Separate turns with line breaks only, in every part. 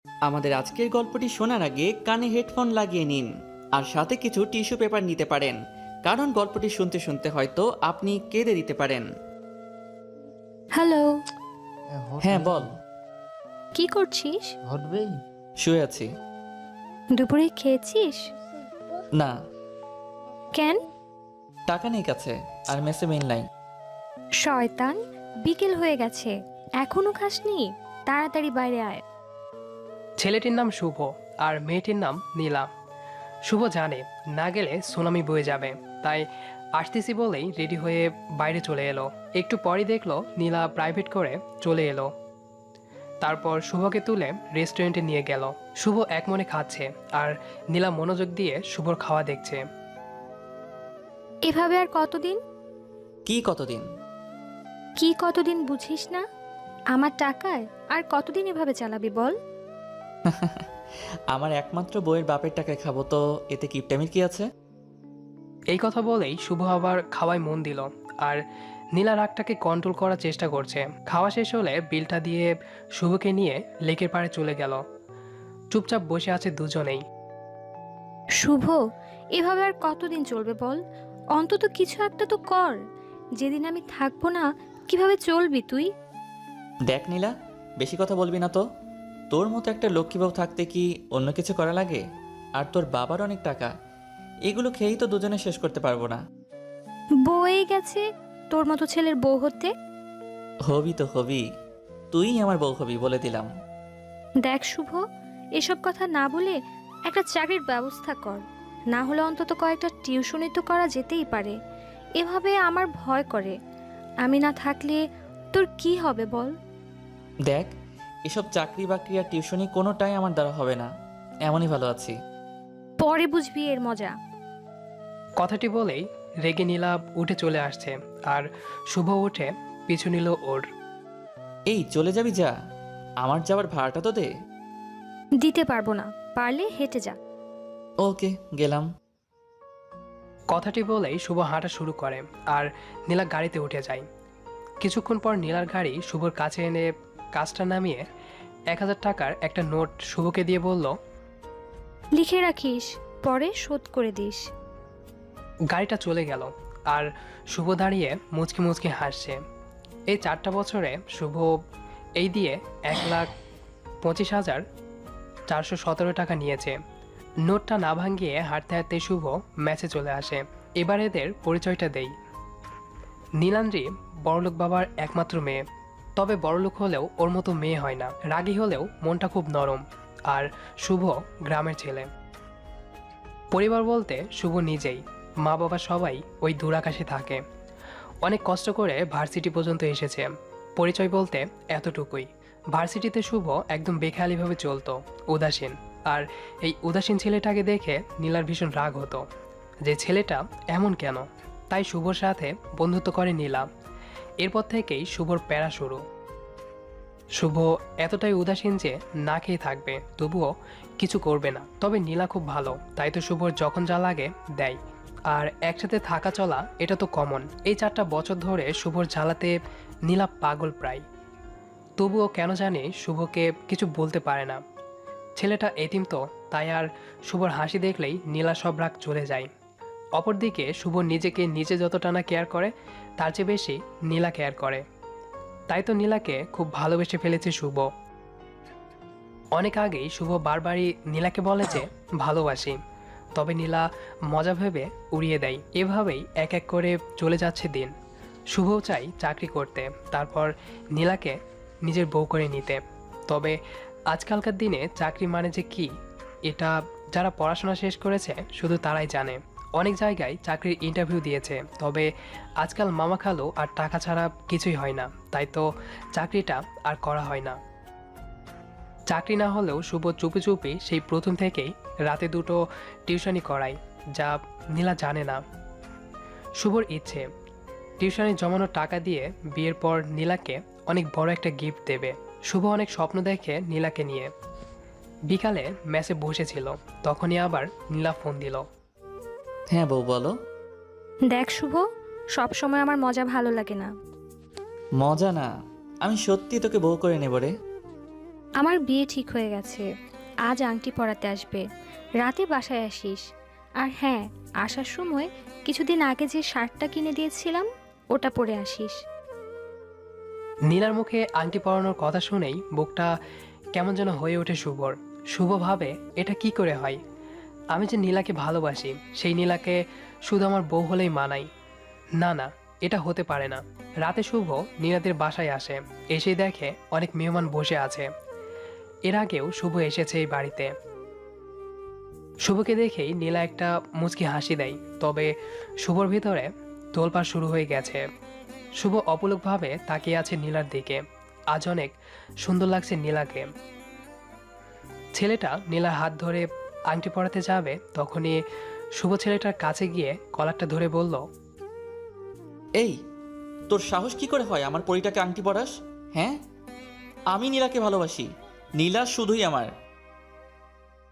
আমাদের আজকের গল্পটি শোনার আগে কানে হেডফোন লাগিয়ে নিন আর সাথে কিছু টিস্যু পেপার নিতে পারেন, কারণ গল্পটি শুনতে শুনতে হয়তো আপনি কেঁদে দিতে পারেন।
হ্যালো।
হ্যাঁ বল।
কি করছিস?
শুয়ে আছি।
দুপুরে খেয়েছিস?
না,
কেন?
টাকা নেই কাছে আর মেসে মেইল নাই।
শয়তান, বিকেল হয়ে গেছে, এখনো খাসনি? তাড়াতাড়ি বাইরে আয়।
ছেলেটির নাম শুভ আর মেয়েটির নাম নীলা। শুভ জানে না গেলে সুনামি বয়ে যাবে, তাই আসতেছি বলেই রেডি হয়ে বাইরে চলে এলো। একটু পরই দেখলো নীলা প্রাইভেট করে চলে এলো। তারপর শুভকে তুলে রেস্টুরেন্টে নিয়ে গেল। শুভ এক মনে খাচ্ছে আর নীলা মনোযোগ দিয়ে শুভর খাওয়া দেখছে।
এভাবে আর কতদিন?
কি কতদিন?
কি কতদিন বুঝিস না? আমার টাকায় আর কতদিন এভাবে চালাবি বল?
আমার একমাত্র বইয়ের বাপের টাকায় খাবো তো এতে কিপটামির কি আছে?
এই কথা বলেই শুভ আবার খাওয়ায় মন দিল আর নীলা রাগটাকে কন্ট্রোল করার চেষ্টা করছে। খাওয়া শেষ হলে বিলটা দিয়ে শুভকে নিয়ে লেকের পাড়ে চলে গেল। চুপচাপ বসে আছে দুজনেই।
শুভ, এভাবে আর কতদিন চলবে বল? অন্তত কিছু একটা তো কর। যেদিন আমি থাকবো না, কিভাবে চলবি তুই?
দেখ নীলা, বেশি কথা বলবি না তো। তোর মতো একটা লক্ষ্মী বউ থাকতে কি অন্য কিছু করা লাগে? আর তোর বাবার অনেক টাকা, এগুলো খেয়েই তো দুজনে শেষ করতে পারবো না।
বয়ে গেছে তোর মতো ছেলের বউ হতে।
হবি তো হবি, তুই আমার বউ হবি বলে দিলাম।
দেখ শুভ, এসব কথা না বলে একটা চাকরির ব্যবস্থা কর। না হলে অন্তত কয়েকটা টিউশনি তো করা যেতেই পারে। এভাবে আমার ভয় করে। আমি না থাকলে তোর কি হবে বল?
দেখ, এসব চাকরি বাকরি আর টিউশনি কোনোটাই আমার দ্বারা হবে না, এমনই ভালো আছি।
পরে বুঝবি এর মজা।
কথাটি বলেই রেগে নীলা উঠে চলে আসছে আর শুভ উঠে পিছু নিল ওর।
এই চলে যাবি যা, আমার যাওয়ার ভাড়াটা তো দে।
দিতে পারবো না, পারলে হেঁটে যা।
ওকে, গেলাম।
কথাটি বলেই শুভ হাঁটা শুরু করে আর নীলা গাড়িতে উঠে যায়। কিছুক্ষণ পর নীলার গাড়ি শুভর কাছে এনে কাজটা নামিয়ে 1,000 টাকার একটা নোট শুভকে দিয়ে বলল,
লিখে রাখিস, পরে শোধ করে দিস।
গাড়িটা চলে গেল আর শুভ দাঁড়িয়ে মুচকি মুচকি হাসছে। এই 4টা বছরে শুভ এই দিয়ে 1,25,417 টাকা নিয়েছে। নোটটা না ভাঙিয়ে হাঁটতে হাঁটতে শুভ ম্যাচে চলে আসে। এবার এদের পরিচয়টা দেই। নীলান্দ্রি বড়লোক বাবার একমাত্র মেয়ে, তবে বড়লোক হলেও ওর মতো মেয়ে হয় না। রাগী হলেও মনটা খুব নরম। আর শুভ গ্রামের ছেলে। পরিবার বলতে শুভ নিজেই, মা বাবা সবাই ওই দূর আকাশে থাকে। অনেক কষ্ট করে ভার্সিটি পর্যন্ত এসেছে। পরিচয় বলতে এতটুকুই। ভার্সিটিতে শুভ একদম বেখেয়ালিভাবে চলতো, উদাসীন। আর এই উদাসীন ছেলেটাকে দেখে নীলার ভীষণ রাগ হতো যে ছেলেটা এমন কেন। তাই শুভর সাথে বন্ধুত্ব করে নীলা। এরপর থেকেই শুভর প্যারা শুরু। শুভ এতটাই উদাসীন যে না খেয়ে থাকবে, তবুও কিছু করবে না। তবে নীলা খুব ভালো, তাই তো শুভর যখন যা লাগে দেয়। আর একসাথে থাকা চলা এটা তো কমন। এই 4টা বছর ধরে শুভর জ্বালাতে নীলা পাগল প্রায়। তবুও কেন জানি শুভকে কিছু বলতে পারে না। ছেলেটা এতিম তো, তাই আর শুভর হাসি দেখলেই নীলা সব রাগ চলে যায়। অপরদিকে শুভ নিজেকে নিজে যতটা না কেয়ার করে, তার চেয়ে বেশি নীলা কেয়ার করে। তাই তো নীলাকে খুব ভালোবেসে ফেলেছে শুভ। অনেক আগেই শুভ বারবারই নীলাকে বলে যে ভালোবাসি, তবে নীলা মজা ভেবে উড়িয়ে দেয়। এভাবেই এক এক করে চলে যাচ্ছে দিন। শুভও চাই চাকরি করতে, তারপর নীলাকে নিজের বউ করে নিতে। তবে আজকালকার দিনে চাকরি মানে যে কি, এটা যারা পড়াশোনা শেষ করেছে শুধু তারাই জানে। অনেক জায়গায় চাকরির ইন্টারভিউ দিয়েছে, তবে আজকাল মামা খালু আর টাকা ছাড়া কিছুই হয় না, তাই তো চাকরিটা আর করা হয় না। চাকরি না হলেও শুভ চুপি চুপি সেই প্রথম থেকেই রাতে 2টো টিউশনি করায়, যা নীলা জানে না। শুভর ইচ্ছে টিউশনি জমানো টাকা দিয়ে বিয়ের পর নীলাকে অনেক বড় একটা গিফট দেবে। শুভ অনেক স্বপ্ন দেখে নীলাকে নিয়ে। বিকালে ম্যাচে বসেছিল, তখনই আবার নীলা ফোন দিল।
হ্যাঁ বউ বলো।
দেখ শুভ, সব সময় আমার মজা ভালো লাগে না।
মজা না, আমি সত্যি তোকে বউ করে নেব রে।
আমার বিয়ে ঠিক হয়ে গেছে। আজ আংটি পরাতে আসবে, রাতে বাসায় আসিস। আর হ্যাঁ, আসার সময় কিছুদিন আগে যে শার্টটা কিনে দিয়েছিলাম ওটা পরে আসিস।
নীলার মুখে আংটি পরানোর কথা শুনেই বুকটা কেমন যেন হয়ে ওঠে শুভর। শুভ ভাবে, এটা কি করে হয়? আমি যে নীলাকে ভালোবাসি, সেই নীলাকে শুধু আমার বউ হলেই মানাই। না না, এটা হতে পারে না। রাতে শুভ নীলাদের বাসায় আসে। এসে দেখে অনেক মেহমান বসে আছে। এর আগেও শুভ এসেছে এই বাড়িতে। শুভকে দেখেই নীলা একটা মুচকি হাসি দেয়, তবে শুভর ভিতরে তোলপাড় শুরু হয়ে গেছে। শুভ অপলকভাবে তাকিয়ে আছে নীলার দিকে। আজ অনেক সুন্দর লাগছে নীলাকে। ছেলেটা নীলার হাত ধরে আংটি পরাতে যাবে, তখনই শুভ ছেলেটার কাছে গিয়ে কলারটা ধরে বলল,
এই, তোর সাহস কি করে হয় আমার পরিটাকে আংটি পরাস? হ্যাঁ, আমি নীলাকে ভালোবাসি। নীলা শুধুই আমার।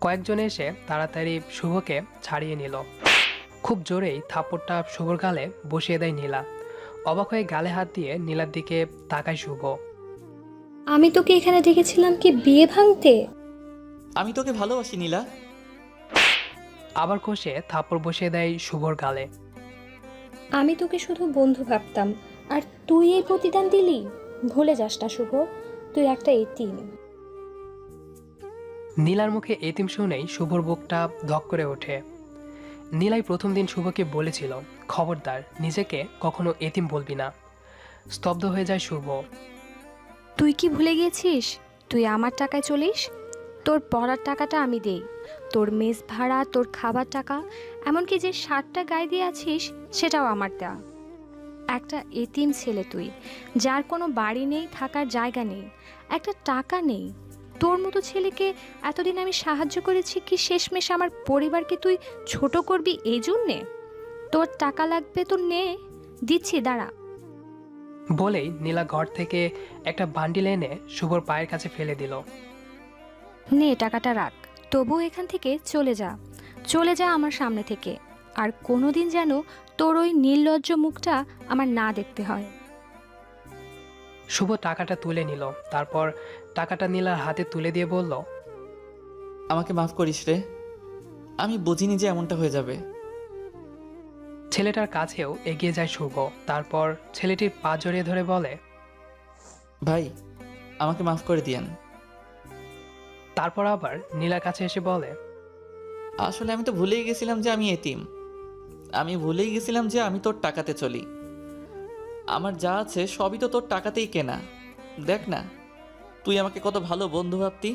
কয়েকজন এসে তাড়াতাড়ি শুভকে ছাড়িয়ে নিল। খুব জোরেই থাপ্পড়টা শুভর গালে বসিয়ে দেয় নীলা। অবাক হয়ে গালে হাত দিয়ে নীলার দিকে তাকায় শুভ।
আমি তোকে এখানে ডেকেছিলাম কি বিয়ে ভাঙতে?
আমি তোকে ভালোবাসি নীলা।
আবার কষে থাপ্পড় বসিয়ে দেয় শুভর গালে।
আমি তোকে শুধু বন্ধু ভাবতাম, আর তুই এই প্রতিদান দিলি? ভুলে যাস না শুভ, তুই একটা এতিম।
নীলার মুখে এতিম শুনেই শুভর বুকটা ধক করে ওঠে। নীলাই প্রথম দিন শুভকে বলেছিল, খবরদার নিজেকে কখনো এতিম বলবি না। স্তব্ধ হয়ে যায় শুভ।
তুই কি ভুলে গেছিস? তুই আমার টাকায় চলিস। তোর পড়ার টাকাটা আমি দেই, তোর মেস ভাড়া, তোর খাবার টাকা, এমনকি যে শার্টটা গায়ে দিয়ে আছিস সেটাও আমার দেয়া। একটা এতিম ছেলে তুই, যার কোনো বাড়ি নেই, থাকার জায়গা নেই, একটা টাকা নেই। তোর মতো ছেলেকে এতদিন আমি সাহায্য করেছি কি শেষমেশ আমার পরিবারকে তুই ছোট করবি এই জন্যে? তোর টাকা লাগবে তো নে, দিচ্ছি, দাঁড়া।
বলেই নীলা ঘর থেকে একটা বান্ডিল এনে শুভর পায়ের কাছে ফেলে দিল।
নে টাকাটা রাখ, তবুও এখান থেকে চলে যা, চলে যা আমার সামনে থেকে। আর কোনোদিন যেন তোর ওই নির্লজ্জ মুখটা আমার না দেখতে হয়।
শুভ টাকাটা তুলে নিল, তারপর টাকাটা নীলার হাতে তুলে দিয়ে বলল,
আমাকে মাফ করিস রে, আমি বুঝিনি যে এমনটা হয়ে যাবে।
ছেলেটার কাছেও এগিয়ে যায় শুভ। তারপর ছেলেটির পা জড়িয়ে ধরে বলে,
ভাই, আমাকে মাফ করে দিয়েন।
তারপর আবার নীলার কাছে এসে বলে,
আসলে আমি তো ভুলেই গেছিলাম যে আমি এতিম। আমি ভুলেই গেছিলাম যে আমি তোর টাকাতে চলি। আমার যা আছে সবই তো তোর টাকাতেই কেনা। দেখ না, তুই আমাকে কত ভালো বন্ধু ভাবতি,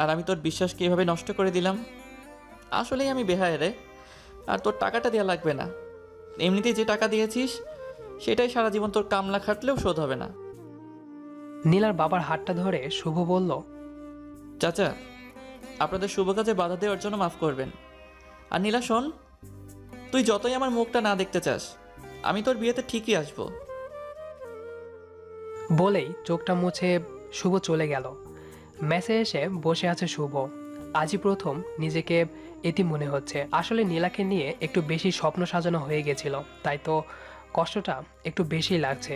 আর আমি তোর বিশ্বাসকে এভাবে নষ্ট করে দিলাম। আসলেই আমি বেহায় রে। আর তোর টাকাটা দেওয়া লাগবে না, এমনিতেই যে টাকা দিয়েছিস সেটাই সারা জীবন তোর কামলা খাটলেও শোধ হবে না।
নীলার বাবার হাতটা ধরে শুভ বলল,
চাচা, আপনাদের শুভ কাজে বাধা দেওয়ার জন্য মাফ করবেন। আর নীলা শোন, তুই যতই আমার মুখটা না দেখতে চাস, আমি তোর বিয়েতে ঠিকই আসবো।
বলেই চোখটা মুছে শুভ চলে গেল। মেসে এসে বসে আছে শুভ। আজই প্রথম নিজেকে এতিম মনে হচ্ছে। আসলে নীলাকে নিয়ে একটু বেশি স্বপ্ন সাজানো হয়ে গেছিল, তাই তো কষ্টটা একটু বেশি লাগছে।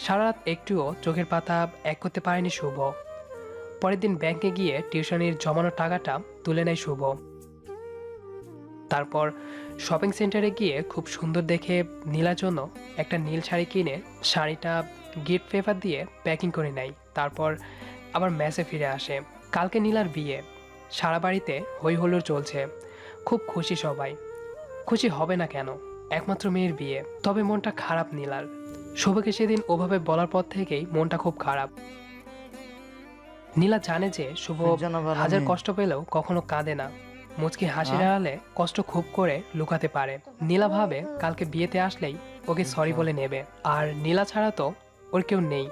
সারা রাত একটুও চোখের পাতা এক করতে পারেনি শুভ। পরের দিন ব্যাংকে গিয়ে টিউশনির জমানো টাকাটা তুলে নেয় শুভ। তারপর শপিং সেন্টারে গিয়ে খুব সুন্দর দেখে নীলার জন্য একটা নীল শাড়ি কিনে শাড়িটা গিফট পেপার দিয়ে প্যাকিং করে নেয়। তারপর আবার মেসে ফিরে আসে। কালকে নীলার বিয়ে। সারা বাড়িতে হই হুল্লোড় চলছে। খুব খুশি সবাই। খুশি হবে না কেন, একমাত্র মেয়ের বিয়ে। তবে মনটা খারাপ নীলার। শুভকে সেদিন ওভাবে বলার পর থেকেই মনটা খুব খারাপ। নীলা জানে যে শুভ হাজার কষ্ট পেলেও কখনো কাঁদে না। মুচকি হাসির আড়ালে কষ্ট খুব করে লুকাতে পারে। নীলা ভাবে কালকে বিয়েতে আসলেই ওকে সরি বলে নেবে। আর নীলা ছাড়া তো ওর কেউ নেই।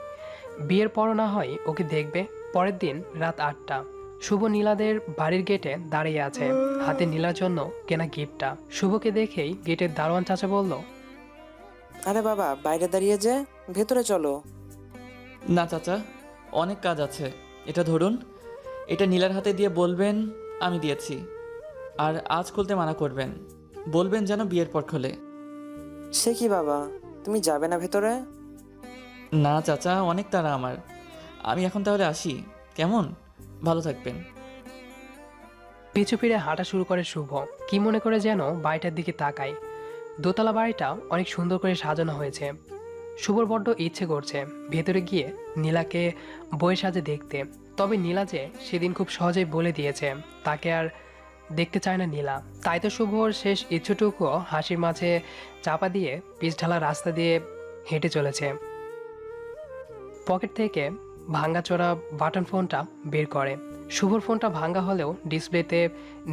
বিয়ের পরও না হয় ওকে দেখবে। পরের দিন রাত 8টা। শুভ নীলাদের বাড়ির গেটে দাঁড়িয়ে আছে, হাতে নীলার জন্য কেনা গিফটটা। শুভকে দেখেই গেটের দারোয়ান চাচা বলল,
আরে বাবা, বাইরে দাঁড়িয়ে যে, ভেতরে চলো।
না চাচা, অনেক কাজ আছে। এটা ধরুন, এটা নীলার হাতে দিয়ে বলবেন আমি দিয়েছি। আর আজ খুলতে মানা করবেন, বলবেন যেন বিয়ের পর খোলে।
সে কি বাবা, তুমি যাবে না ভেতরে?
না চাচা, অনেক তাড়া আমার। আমি এখন তাহলে আসি। কেমন? ভালো থাকবেন।
পিছু ফিরে হাঁটা শুরু করে শুভ। কি মনে করে যেন বাড়িটার দিকে তাকায়। দোতলা বাড়িটা অনেক সুন্দর করে সাজানো হয়েছে। শুভর বড্ড ইচ্ছে করছে ভেতরে গিয়ে নীলাকে বইয়ের সাজে দেখতে। তবে নীলা যে সেদিন খুব সহজেই বলে দিয়েছে তাকে আর দেখতে চায় না নীলা। তাই তো শুভর শেষ ইচ্ছুটুকুও হাসির মাঝে চাপা দিয়ে পিচ ঢালা রাস্তা দিয়ে হেঁটে চলেছে। পকেট থেকে ভাঙাচোরা বাটন ফোনটা বের করে। শুভর ফোনটা ভাঙা হলেও ডিসপ্লেতে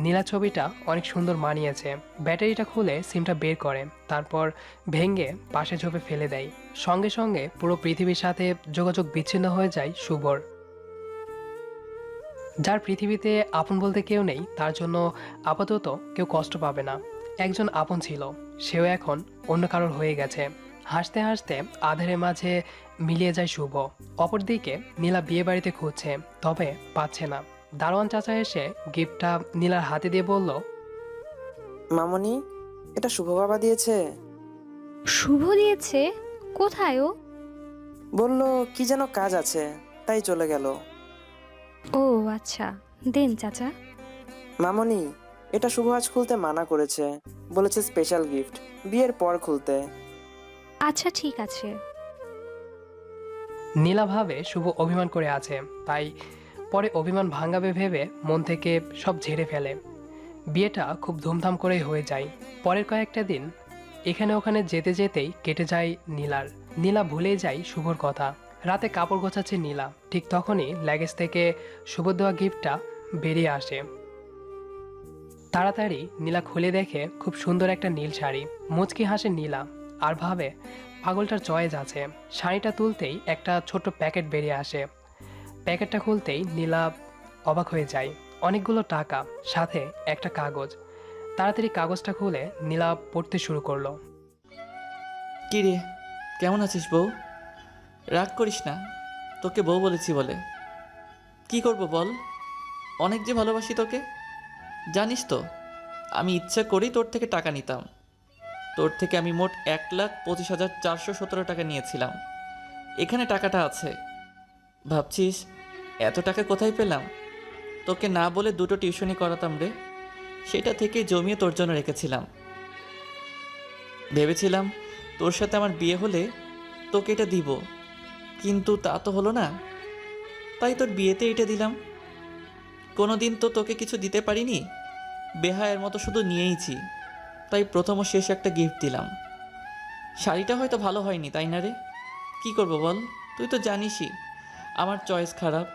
নীলা ছবিটা অনেক সুন্দর মানিয়েছে। ব্যাটারিটা খুলে সিমটা বের করে, তারপর ভেঙে পাশে ঝোপে ফেলে দেয়। সঙ্গে সঙ্গে পুরো পৃথিবীর সাথে যোগাযোগ বিচ্ছিন্ন হয়ে যায় শুভর। যার পৃথিবীতে আপন বলতে কেউ নেই, তার জন্য আপাতত কেউ কষ্ট পাবে না। একজন আপন ছিল, সেও এখন অন্য কারোর হয়ে গেছে। হাসতে হাসতে আধারের মাঝে মিলিয়ে যায় শুভ। অপরদিকে নীলা বিয়ে বাড়িতে খুঁজছে, তবে পাচ্ছে না। দারোয়ান চাচা এসে গিফটটা নীলার হাতে দিয়ে বলল,
মামনি, এটা শুভ বাবা দিয়েছে।
শুভ দিয়েছে? কোথায় ও?
বলল কি যেন কাজ আছে, তাই চলে গেল।
ও আচ্ছা, দেন চাচা।
মামনি, এটা শুভ আজ খুলতে মানা করেছে, বলেছে স্পেশাল গিফট, বিয়ের পর খুলতে।
আচ্ছা ঠিক আছে।
নীলা ভাবে শুভ অভিমান করে আছে, তাই পরে অভিমান ভাঙাবে ভেবে মন থেকে সব ঝেড়ে ফেলে। বিয়েটা খুব ধুমধাম করেই হয়ে যায়। পরের কয়েকটা দিন এখানে ওখানে যেতে যেতেই কেটে যায় নীলার। নীলা ভুলেই যায় শুভর কথা। রাতে কাপড় গোছাচ্ছে নীলা, ঠিক তখনই লাগেজ থেকে শুভ দেওয়া গিফটটা বেরিয়ে আসে। তাড়াতাড়ি নীলা খুলে দেখে খুব সুন্দর একটা নীল শাড়ি। মুচকি হাসে নীলা আর ভাবে পাগলটার চয়েস আছে। শাড়িটা তুলতেই একটা ছোট্ট প্যাকেট বেরিয়ে আসে। প্যাকেটটা খুলতেই নীলা অবাক হয়ে যায়। অনেকগুলো টাকা, সাথে একটা কাগজ। তাড়াতাড়ি কাগজটা খুলে নীলা পড়তে শুরু করলো।
কি রে, কেমন আছিস বউ? রাগ করিস না, তোকে বউ বলেছি বলে। কি করব বল, অনেক যে ভালোবাসি তোকে। জানিস তো, আমি ইচ্ছা করেই তোর থেকে টাকা নিতাম। তোর থেকে আমি মোট 1,25,417 টাকা নিয়েছিলাম। এখানে টাকাটা আছে। ভাবছিস এত টাকা কোথায় পেলাম? তোকে না বলে 2টো টিউশনি করাতাম রে, সেটা থেকে জমিয়ে তোর জন্য রেখেছিলাম। ভেবেছিলাম তোর সাথে আমার বিয়ে হলে তোকে এটা দিব, কিন্তু তা তো হলো না। তাই তোর বিয়েতে এটা দিলাম। কোনো দিন তো তোকে কিছু দিতে পারিনি, বেহায়ের মতো শুধু নিয়েইছি। তাই প্রথম ও শেষ একটা গিফট দিলাম। শাড়িটা হয়তো ভালো হয়নি, তাই না রে? কি করব বল, তুই তো জানিসই আমার চয়েস খারাপ।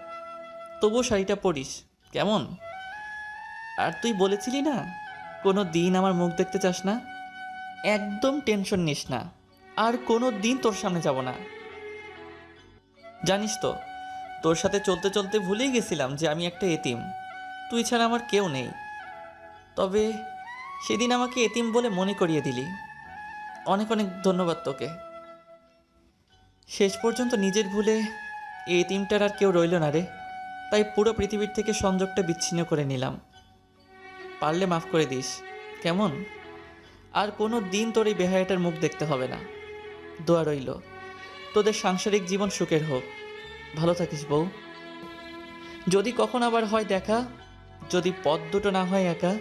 তবুও শাড়িটা পরিস কেমন? আর তুই বলেছিলি না কোনো দিন আমার মুখ দেখতে চাস না। একদম টেনশন নিস না, আর কোনো দিন তোর সামনে যাব না। জানিস তো, তোর সাথে চলতে চলতে ভুলেই গেছিলাম যে আমি একটা এতিম। তুই ছাড়া আমার কেউ নেই। তবে সেদিন আমাকে এতিম বলে মনে করিয়ে দিলি। অনেক অনেক ধন্যবাদ তোকে। শেষ পর্যন্ত নিজের ভুলে এই এতিমটার আর কেউ রইল না রে। তাই পুরো পৃথিবীর থেকে সংযোগটা বিচ্ছিন্ন করে নিলাম। পারলে মাফ করে দিস কেমন? আর কোনো দিন তোর এই বেহায়াটার মুখ দেখতে হবে না। দোয়া রইল তোদের সাংসারিক জীবন সুখের হোক। ভালো থাকিস বউ। যদি কখন আবার হয় দেখা, যদি পথ দুটো না হয় একা,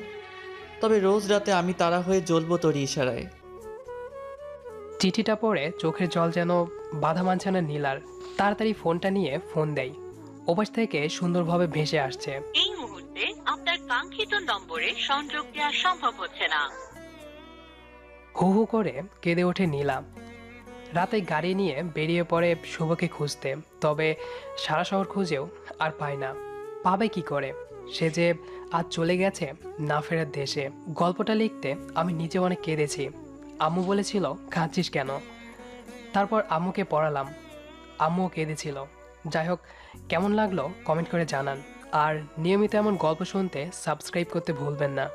তবে রোজ রাতে আমি তারা হয়ে জ্বলবো তোর ইশারায়।
চিঠিটা পড়ে চোখের জল যেন বাধা মানছে না নীলার। তাড়াতাড়ি ফোনটা নিয়ে ফোন দেয়। ওপাশ থেকে সুন্দরভাবে ভেসে আসছে,
এই মুহূর্তে আপনার কাঙ্ক্ষিত নম্বরে সংযোগ দেওয়া সম্ভব হচ্ছে না।
হু হু করে কেঁদে ওঠে নীলা। রাতে গাড়ি নিয়ে বেরিয়ে পড়ে শুভকে খুঁজতে। তবে সারা শহর খুঁজেও আর পায় না। পাবে কি করে? সে যে আজ চলে গেছে না ফেরার দেশে। গল্পটা লিখতে আমি নিজে অনেক কেঁদেছি। আম্মু বলেছিল কাঁদছিস কেন? তারপর আম্মুকে পড়ালাম, আম্মুও কেঁদেছিল। যাই হোক, কেমন লাগলো কমেন্ট করে জানান। আর নিয়মিত এমন গল্প শুনতে সাবস্ক্রাইব করতে ভুলবেন না।